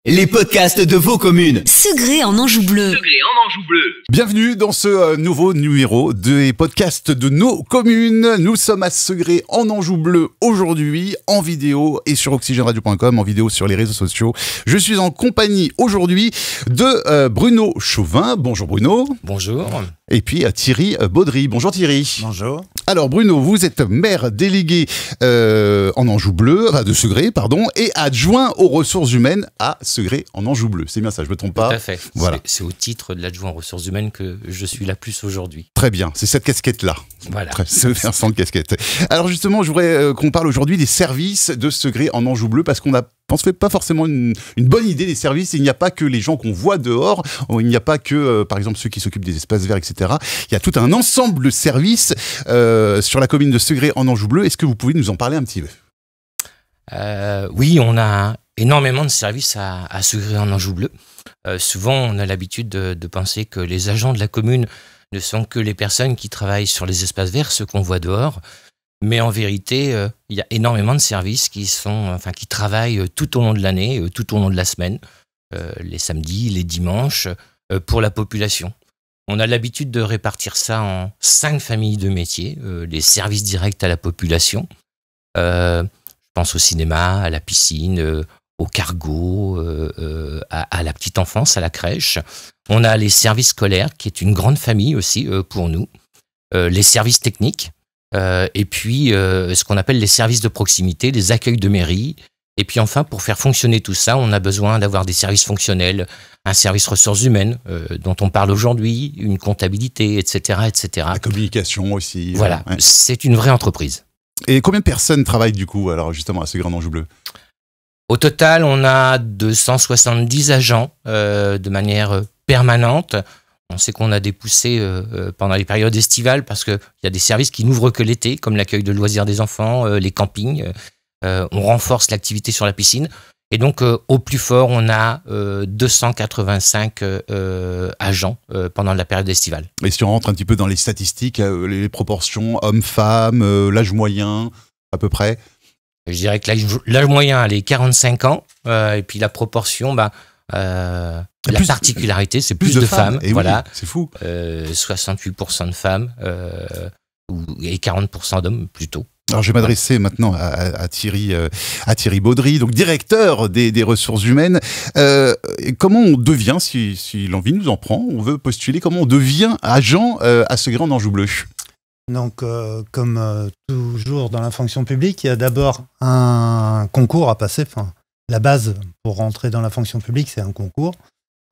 Les podcasts de vos communes. Segré en Anjou bleu. Bienvenue dans ce nouveau numéro des podcasts de nos communes. Nous sommes à Segré en Anjou bleu aujourd'hui, en vidéo et sur oxygenradio.com, en vidéo sur les réseaux sociaux. Je suis en compagnie aujourd'hui de Bruno Chauvin. Bonjour Bruno. Bonjour. Et puis Thierry Baudry. Bonjour Thierry. Bonjour. Alors Bruno, vous êtes maire délégué en Anjou bleu, enfin de Segré, pardon, et adjoint aux ressources humaines à Segré en Anjou bleu. C'est bien ça, je me trompe pas? Tout à fait. Voilà. C'est au titre de l'adjoint aux ressources humaines que je suis là plus aujourd'hui. Très bien, c'est cette casquette-là. Voilà. Ce versant de casquette. Alors justement, je voudrais qu'on parle aujourd'hui des services de Segré en Anjou bleu, parce qu'on ne fait pas forcément une bonne idée des services. Il n'y a pas que les gens qu'on voit dehors, il n'y a pas que, par exemple, ceux qui s'occupent des espaces verts, etc. Il y a tout un ensemble de services sur la commune de Segré en Anjou bleu. Est-ce que vous pouvez nous en parler un petit peu? Oui, on a énormément de services à Segré en Anjou bleu. Souvent, on a l'habitude de penser que les agents de la commune ne sont que les personnes qui travaillent sur les espaces verts, ceux qu'on voit dehors. Mais en vérité, il y a énormément de services qui travaillent tout au long de l'année, tout au long de la semaine, les samedis, les dimanches, pour la population. On a l'habitude de répartir ça en 5 familles de métiers, les services directs à la population. Je pense au cinéma, à la piscine, au cargo, à la petite enfance, à la crèche. On a les services scolaires, qui est une grande famille aussi pour nous. Les services techniques. Et puis ce qu'on appelle les services de proximité, les accueils de mairie. Et puis enfin, pour faire fonctionner tout ça, on a besoin d'avoir des services fonctionnels, un service ressources humaines dont on parle aujourd'hui, une comptabilité, etc., etc. La communication aussi. Voilà, ouais. C'est une vraie entreprise. Et combien de personnes travaillent du coup, alors justement à Segré en Anjou bleu? Au total, on a 270 agents de manière permanente. On sait qu'on a des poussées pendant les périodes estivales parce qu'il y a des services qui n'ouvrent que l'été, comme l'accueil de loisirs des enfants, les campings. On renforce l'activité sur la piscine. Et donc, au plus fort, on a 285 agents pendant la période estivale. Et si on rentre un petit peu dans les statistiques, les proportions hommes-femmes, l'âge moyen, à peu près? Je dirais que l'âge moyen, elle est 45 ans. Et puis la proportion, la particularité, c'est plus de femmes. Et voilà. Oui, c'est fou. 68% de femmes et 40% d'hommes plutôt. Alors je vais m'adresser maintenant à Thierry Baudry, donc directeur des ressources humaines. Comment on devient, si l'envie nous en prend, on veut postuler, comment on devient agent à Segré en Anjou bleu? Donc, comme toujours dans la fonction publique, il y a d'abord un concours à passer. Enfin, la base pour rentrer dans la fonction publique, c'est un concours.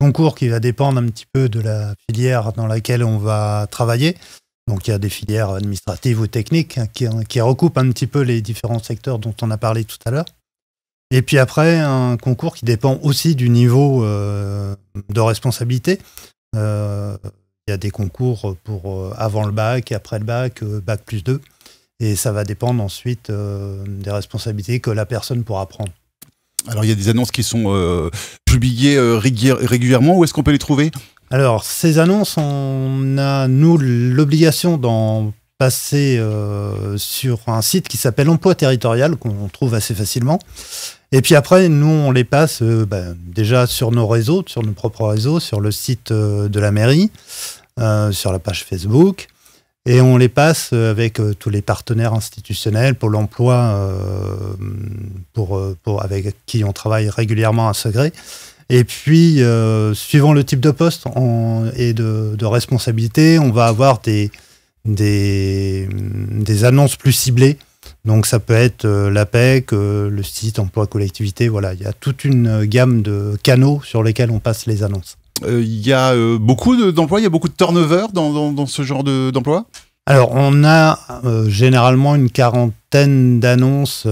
Concours qui va dépendre un petit peu de la filière dans laquelle on va travailler. Donc, il y a des filières administratives ou techniques qui recoupent un petit peu les différents secteurs dont on a parlé tout à l'heure. Et puis après, un concours qui dépend aussi du niveau de responsabilité. Il y a des concours pour avant le bac et après le bac, bac plus 2. Et ça va dépendre ensuite des responsabilités que la personne pourra prendre. Alors il y a des annonces qui sont publiées régulièrement. Où est-ce qu'on peut les trouver? Alors ces annonces, on a nous l'obligation d'en passer sur un site qui s'appelle Emploi Territorial, qu'on trouve assez facilement. Et puis après, nous, on les passe déjà sur nos réseaux, sur nos propres réseaux, sur le site de la mairie, sur la page Facebook. Et on les passe avec tous les partenaires institutionnels pour l'emploi, avec qui on travaille régulièrement à Segré. Et puis, suivant le type de poste et de responsabilité, on va avoir des annonces plus ciblées. Donc ça peut être l'APEC, le site emploi collectivité, voilà, il y a toute une gamme de canaux sur lesquels on passe les annonces. Il y a beaucoup d'emplois, il y a beaucoup de turnover dans ce genre d'emploi? Alors on a généralement une quarantaine d'annonces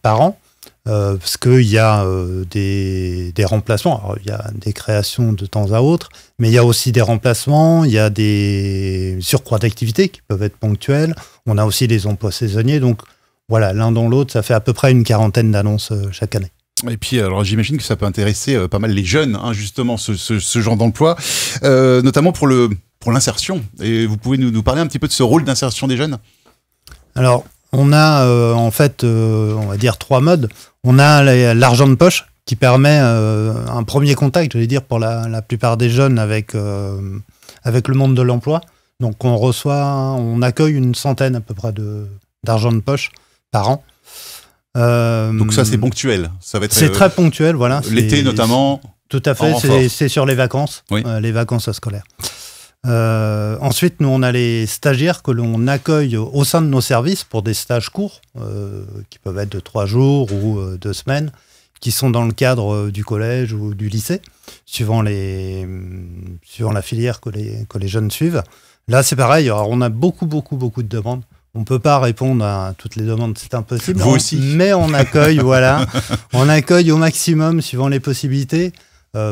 par an, parce qu'il y a des remplacements. Alors, il y a des créations de temps à autre, mais il y a aussi des remplacements, il y a des surcroît d'activités qui peuvent être ponctuels, on a aussi les emplois saisonniers, donc voilà, l'un dans l'autre, ça fait à peu près une quarantaine d'annonces chaque année. Et puis, alors j'imagine que ça peut intéresser pas mal les jeunes, hein, justement, ce genre d'emploi, notamment pour l'insertion. Et vous pouvez nous parler un petit peu de ce rôle d'insertion des jeunes? Alors, on a en fait, on va dire 3 modes. On a l'argent de poche, qui permet un premier contact, je vais dire, pour la plupart des jeunes avec le monde de l'emploi. Donc on accueille une centaine à peu près d'argent de poche par an. Donc ça c'est ponctuel, ça va être. C'est très ponctuel, voilà. L'été notamment. Tout à fait, c'est sur les vacances, oui. Les vacances scolaires. Ensuite, nous on a les stagiaires que l'on accueille au sein de nos services pour des stages courts, qui peuvent être de 3 jours ou 2 semaines, qui sont dans le cadre du collège ou du lycée, suivant la filière que les jeunes suivent. Là, c'est pareil. Alors, on a beaucoup de demandes. On ne peut pas répondre à toutes les demandes, c'est impossible. Vous aussi. Mais on accueille, voilà. On accueille au maximum, suivant les possibilités.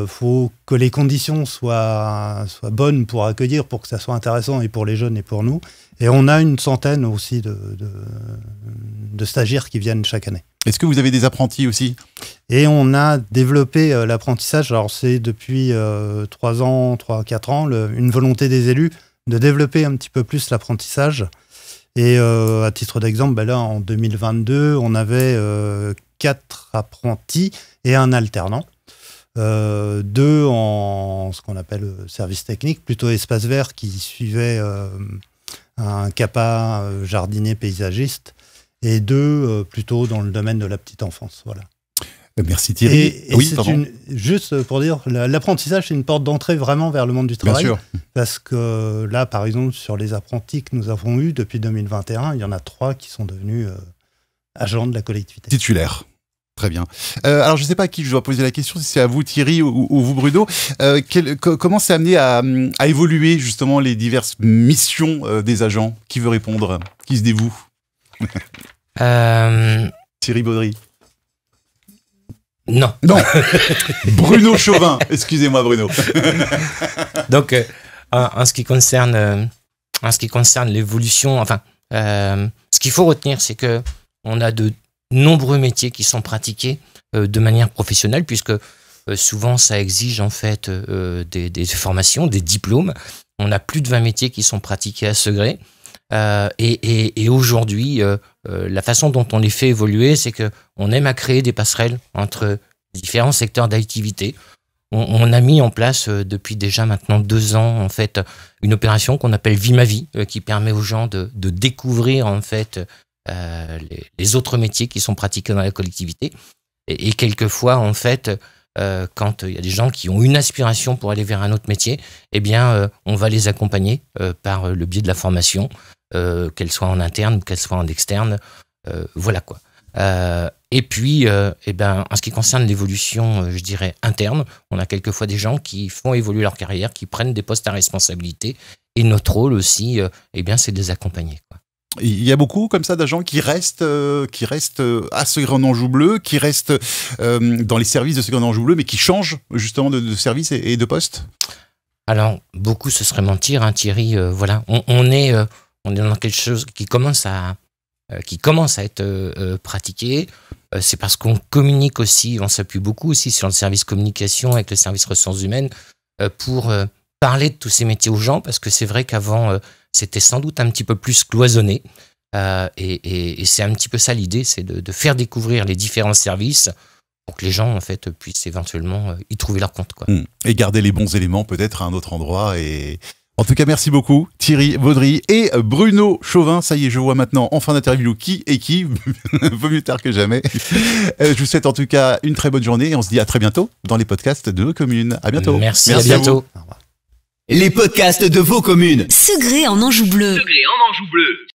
Faut que les conditions soient bonnes pour accueillir, pour que ça soit intéressant et pour les jeunes et pour nous. Et on a une centaine aussi de stagiaires qui viennent chaque année. Est-ce que vous avez des apprentis aussi ? Et on a développé l'apprentissage. Alors c'est depuis 3 ans, 3-4 ans, une volonté des élus de développer un petit peu plus l'apprentissage. Et à titre d'exemple, là, en 2022, on avait 4 apprentis et un alternant. 2 en ce qu'on appelle service technique, plutôt espace vert, qui suivait un CAPA jardinier paysagiste, et 2 plutôt dans le domaine de la petite enfance. Voilà. Merci Thierry. Et oui, juste pour dire, l'apprentissage, c'est une porte d'entrée vraiment vers le monde du travail. Bien sûr. Parce que là, par exemple, sur les apprentis que nous avons eus depuis 2021, il y en a 3 qui sont devenus agents de la collectivité. Titulaires. Très bien. Alors, je ne sais pas à qui je dois poser la question, si c'est à vous Thierry ou vous Bruno. Comment c'est amené à évoluer justement les diverses missions des agents ? Qui veut répondre ? Qui se dévoue ? Thierry Baudry. Non. Bruno Chauvin. Excusez-moi Bruno. Donc, en ce qui concerne l'évolution, ce qu'il faut retenir, c'est que on a de nombreux métiers qui sont pratiqués de manière professionnelle, puisque souvent ça exige en fait des formations, des diplômes. On a plus de 20 métiers qui sont pratiqués à ce gré. Et aujourd'hui, la façon dont on les fait évoluer, c'est que on aime à créer des passerelles entre différents secteurs d'activité. On a mis en place depuis déjà maintenant 2 ans en fait une opération qu'on appelle Vie ma vie, qui permet aux gens de découvrir en fait les autres métiers qui sont pratiqués dans la collectivité. Et quelquefois en fait, quand il y a des gens qui ont une aspiration pour aller vers un autre métier, eh bien on va les accompagner par le biais de la formation. Qu'elle soit en interne ou qu'elle soit en externe, voilà quoi. Et puis, en ce qui concerne l'évolution, je dirais interne, on a quelquefois des gens qui font évoluer leur carrière, qui prennent des postes à responsabilité, et notre rôle aussi, c'est de les accompagner, quoi. Il y a beaucoup comme ça d'agents qui restent à Segré-en-Anjou bleu, qui restent dans les services de Segré-en-Anjou bleu, mais qui changent justement de service et de poste. Alors beaucoup, ce serait mentir, hein, Thierry. Voilà, on est dans quelque chose qui commence à être pratiqué. C'est parce qu'on communique aussi, on s'appuie beaucoup aussi sur le service communication avec le service ressources humaines pour parler de tous ces métiers aux gens, parce que c'est vrai qu'avant, c'était sans doute un petit peu plus cloisonné. Et c'est un petit peu ça l'idée, c'est de faire découvrir les différents services pour que les gens en fait puissent éventuellement y trouver leur compte, quoi. Et garder les bons éléments peut-être à un autre endroit. Et en tout cas, merci beaucoup Thierry Baudry et Bruno Chauvin. Ça y est, je vois maintenant en fin d'interview qui est qui. Vaut mieux tard que jamais. Je vous souhaite en tout cas une très bonne journée et on se dit à très bientôt dans les podcasts de vos communes. À bientôt. Merci à bientôt. Les podcasts de vos communes. Segré en Anjou bleu. Segré en Anjou bleu.